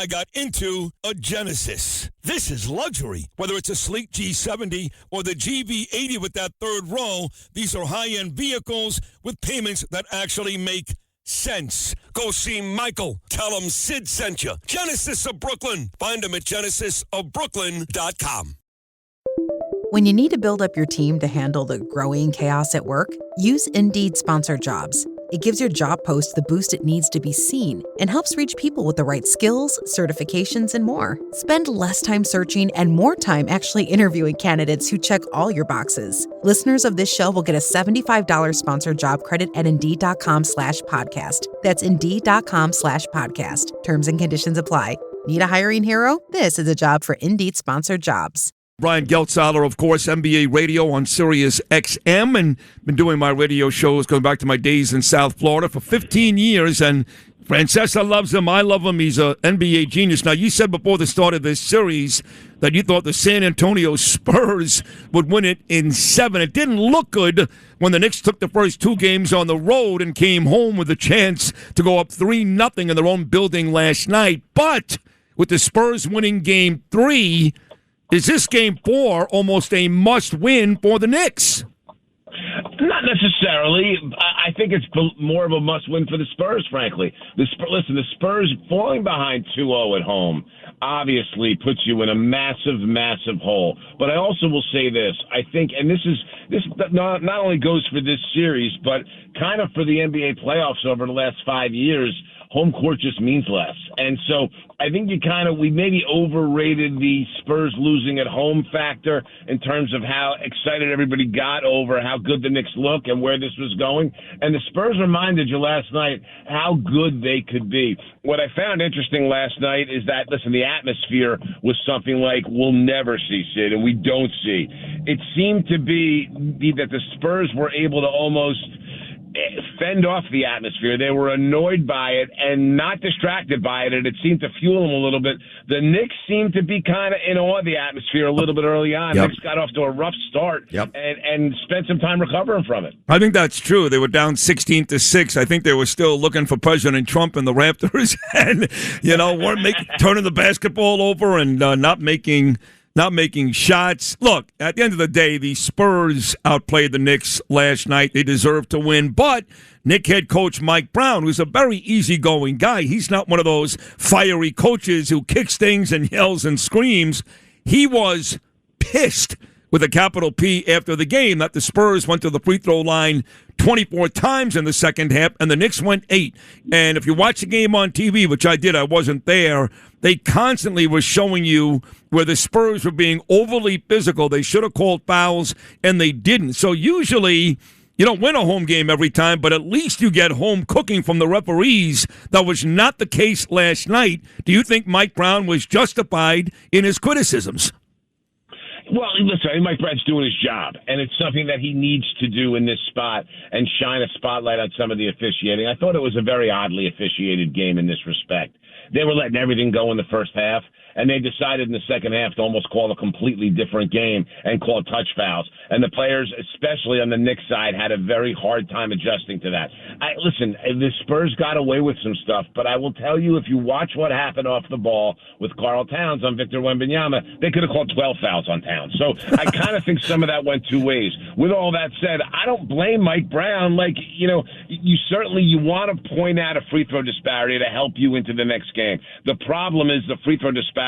I got into a Genesis. This is luxury. Whether it's a sleek G70 or the GV80 with that third row, these are high-end vehicles with payments that actually make sense. Go see Michael. Tell him Sid sent you. Genesis of Brooklyn. Find him at genesisofbrooklyn.com. When you need to build up your team to handle the growing chaos at work, use Indeed Sponsored Jobs. It gives your job post the boost it needs to be seen and helps reach people with the right skills, certifications, and more. Spend less time searching and more time actually interviewing candidates who check all your boxes. Listeners of this show will get a $75 sponsored job credit at Indeed.com/podcast. That's Indeed.com/podcast. Terms and conditions apply. Need a hiring hero? This is a job for Indeed Sponsored Jobs. Brian Geltzeiler, of course, NBA radio on Sirius XM, and been doing my radio shows going back to my days in South Florida for 15 years, and Francesca loves him. I love him. He's an NBA genius. Now, you said before the start of this series that you thought the San Antonio Spurs would win it in 7. It didn't look good when the Knicks took the first 2 games on the road and came home with a chance to go up 3-0 in their own building last night. But with the Spurs winning Game 3, is this Game 4 almost a must-win for the Knicks? Not necessarily. I think it's more of a must-win for the Spurs, frankly. Listen, the Spurs falling behind 2-0 at home obviously puts you in a massive, massive hole. But I also will say this. I think, and this not only goes for this series, but kind of for the NBA playoffs over the last 5 years, home court just means less. And so I think we maybe overrated the Spurs losing at home factor in terms of how excited everybody got over how good the Knicks look and where this was going. And the Spurs reminded you last night how good they could be. What I found interesting last night is that, listen, the atmosphere was something like we'll never see, Sid, and we don't see. It seemed to be that the Spurs were able to almost fend off the atmosphere. They were annoyed by it and not distracted by it, and it seemed to fuel them a little bit. The Knicks seemed to be kind of in awe of the atmosphere a little bit early on. Yep. Knicks got off to a rough start and spent some time recovering from it. I think that's true. They were down 16-6. I think they were still looking for President Trump and the Raptors and, weren't turning the basketball over and not making shots. Look, at the end of the day, the Spurs outplayed the Knicks last night. They deserve to win. But Knicks head coach Mike Brown, who's a very easygoing guy, he's not one of those fiery coaches who kicks things and yells and screams. He was pissed with a capital P after the game that the Spurs went to the free throw line 24 times in the second half, and the Knicks went 8. And if you watch the game on TV, which I did, I wasn't there, they constantly were showing you where the Spurs were being overly physical. They should have called fouls, and they didn't. So usually you don't win a home game every time, but at least you get home cooking from the referees. That was not the case last night. Do you think Mike Brown was justified in his criticisms? Well, listen, I think Mike Brown's doing his job, and it's something that he needs to do in this spot and shine a spotlight on some of the officiating. I thought it was a very oddly officiated game in this respect. They were letting everything go in the first half, and they decided in the second half to almost call a completely different game and call touch fouls. And the players, especially on the Knicks side, had a very hard time adjusting to that. Listen, the Spurs got away with some stuff, but I will tell you, if you watch what happened off the ball with Karl Towns on Victor Wembanyama, they could have called 12 fouls on Towns. So I kind of think some of that went 2 ways. With all that said, I don't blame Mike Brown. You want to point out a free throw disparity to help you into the next game. The problem is the free throw disparity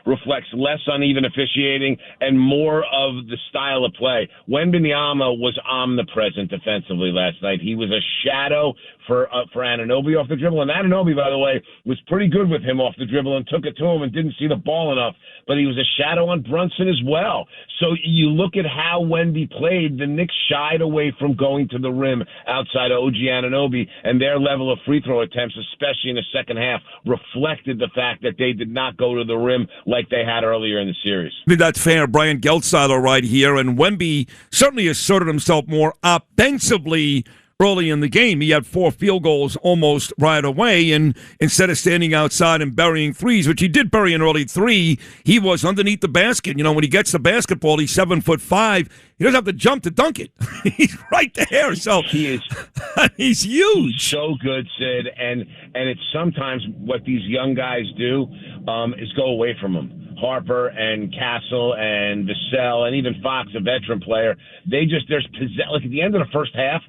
reflects less uneven officiating and more of the style of play. Wembanyama was omnipresent defensively last night. He was a shadow for Anunoby off the dribble, and Anunoby, by the way, was pretty good with him off the dribble and took it to him and didn't see the ball enough, but he was a shadow on Brunson as well. So you look at how Wemby played, the Knicks shied away from going to the rim outside of OG Anunoby, and their level of free throw attempts, especially in the second half, reflected the fact that they did not go to the rim like they had earlier in the series. I think that's fair. Brian Geltzeiler right here, and Wemby certainly asserted himself more offensively early in the game. He had 4 field goals almost right away, and instead of standing outside and burying threes, which he did bury an early 3, he was underneath the basket. You know, when he gets the basketball, he's 7'5". He doesn't have to jump to dunk it. He's right there. So he's huge. So good, Sid. And it's sometimes what these young guys do is go away from him. Harper and Castle and Vassell and even Fox, a veteran player, like at the end of the first half,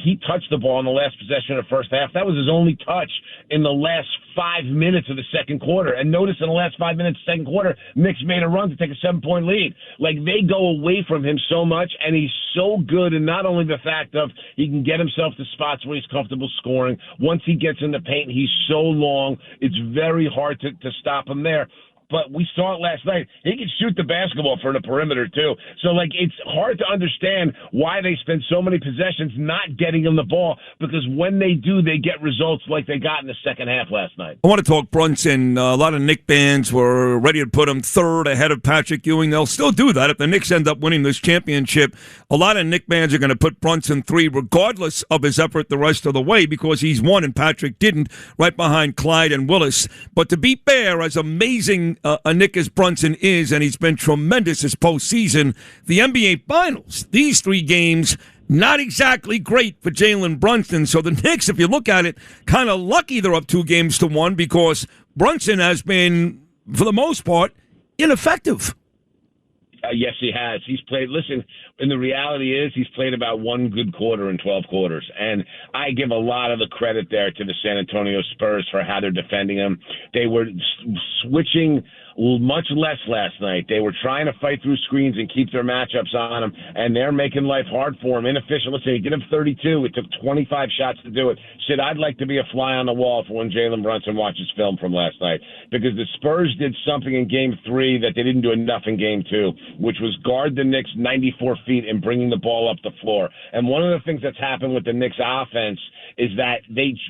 he touched the ball in the last possession of the first half. That was his only touch in the last 5 minutes of the second quarter. And notice in the last 5 minutes of the second quarter, Knicks made a run to take a 7-point lead. Like, they go away from him so much, and he's so good in not only the fact of he can get himself to spots where he's comfortable scoring. Once he gets in the paint, he's so long, it's very hard to stop him there. But we saw it last night. He can shoot the basketball from the perimeter, too. So, it's hard to understand why they spend so many possessions not getting him the ball, because when they do, they get results like they got in the second half last night. I want to talk Brunson. A lot of Knicks fans were ready to put him third ahead of Patrick Ewing. They'll still do that if the Knicks end up winning this championship. A lot of Knicks fans are going to put Brunson 3 regardless of his effort the rest of the way, because he's won and Patrick didn't, right behind Clyde and Willis. But to be fair, as amazing a Nick as Brunson is, and he's been tremendous this postseason, the NBA Finals, these 3 games, not exactly great for Jalen Brunson. So the Knicks, if you look at it, kind of lucky they're up 2-1 because Brunson has been, for the most part, ineffective. Yes, he has. He's played, listen, and the reality is he's played about 1 good quarter in 12 quarters. And I give a lot of the credit there to the San Antonio Spurs for how they're defending him. They were switching much less last night. They were trying to fight through screens and keep their matchups on him, and they're making life hard for him. Inefficient. Listen, he did have 32. It took 25 shots to do it. Sid, I'd like to be a fly on the wall for when Jalen Brunson watches film from last night, because the Spurs did something in Game 3 that they didn't do enough in Game 2, which was guard the Knicks 94 feet and bringing the ball up the floor. And one of the things that's happened with the Knicks offense is that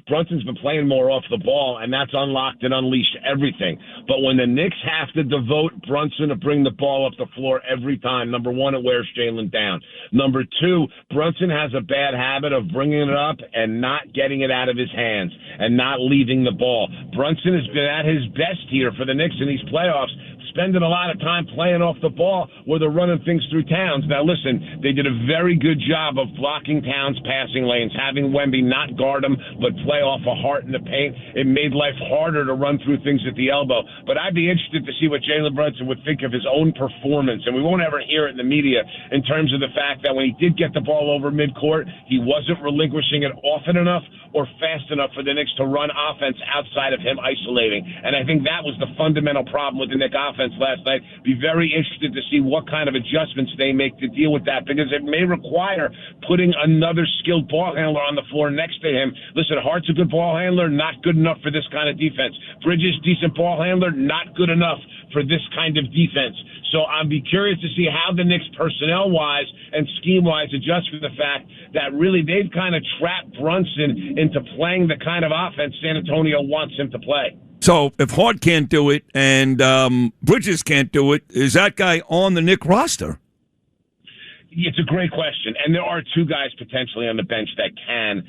Brunson's been playing more off the ball, and that's unlocked and unleashed everything. But when the Knicks have to devote Brunson to bring the ball up the floor every time, number 1, it wears Jalen down. Number 2, Brunson has a bad habit of bringing it up and not getting it out of his hands and not leaving the ball. Brunson has been at his best here for the Knicks in these playoffs, spending a lot of time playing off the ball where they're running things through Towns. Now, listen, they did a very good job of blocking Towns' passing lanes, having Wemby not guard him but play off a heart in the paint. It made life harder to run through things at the elbow. But I'd be interested to see what Jalen Brunson would think of his own performance, and we won't ever hear it in the media in terms of the fact that when he did get the ball over midcourt, he wasn't relinquishing it often enough or fast enough for the Knicks to run offense outside of him isolating. And I think that was the fundamental problem with the Knicks offense last night. Be very interested to see what kind of adjustments they make to deal with that, because it may require putting another skilled ball handler on the floor next to him. Listen, Hart's a good ball handler, not good enough for this kind of defense. Bridges, decent ball handler, not good enough for this kind of defense. So I'd be curious to see how the Knicks personnel-wise and scheme-wise adjust for the fact that really they've kind of trapped Brunson into playing the kind of offense San Antonio wants him to play. So if Hart can't do it and Bridges can't do it, is that guy on the Knicks roster? It's a great question, and there are 2 guys potentially on the bench that can.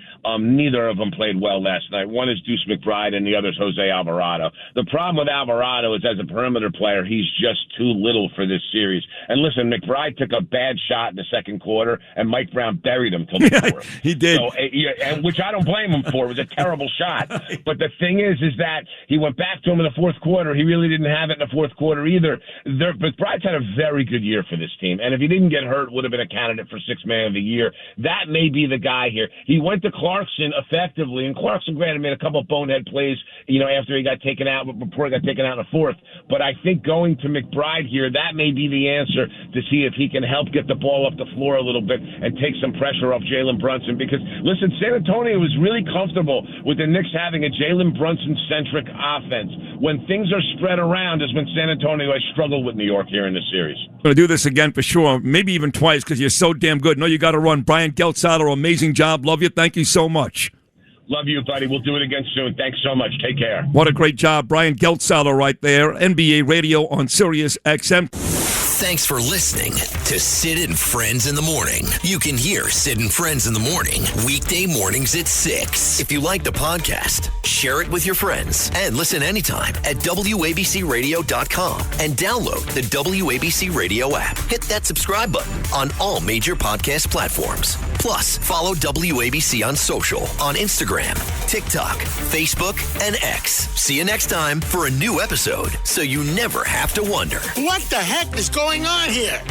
Neither of them played well last night. One is Deuce McBride, and the other is Jose Alvarado. The problem with Alvarado is, as a perimeter player, he's just too little for this series. And listen, McBride took a bad shot in the second quarter, and Mike Brown buried him till the fourth. He did. So, which I don't blame him for. It was a terrible shot. But the thing is that he went back to him in the fourth quarter. He really didn't have it in the fourth quarter either. McBride's had a very good year for this team, and if he didn't get hurt, would have been a candidate for 6th man of the year. That may be the guy here. He went to Clarkson effectively, and Clarkson, granted, made a couple of bonehead plays, after he got taken out, before he got taken out in the fourth. But I think going to McBride here, that may be the answer to see if he can help get the ball up the floor a little bit and take some pressure off Jalen Brunson. Because, listen, San Antonio was really comfortable with the Knicks having a Jalen Brunson-centric offense. When things are spread around is when San Antonio has struggled with New York here in this series. I'm going to do this again for sure, maybe even twice, because you're so damn good. No, you got to run. Brian Geltzeiler, amazing job. Love you. Thank you so much. Love you, buddy. We'll do it again soon. Thanks so much. Take care. What a great job. Brian Geltzeiler right there, NBA radio on Sirius XM. Thanks for listening to Sid and Friends in the Morning. You can hear Sid and Friends in the Morning weekday mornings at 6. If you like the podcast, share it with your friends and listen anytime at WABCRadio.com and download the WABC Radio app. Hit that subscribe button on all major podcast platforms. Plus, follow WABC on social on Instagram, TikTok, Facebook, and X. See you next time for a new episode so you never have to wonder. What the heck is going on here?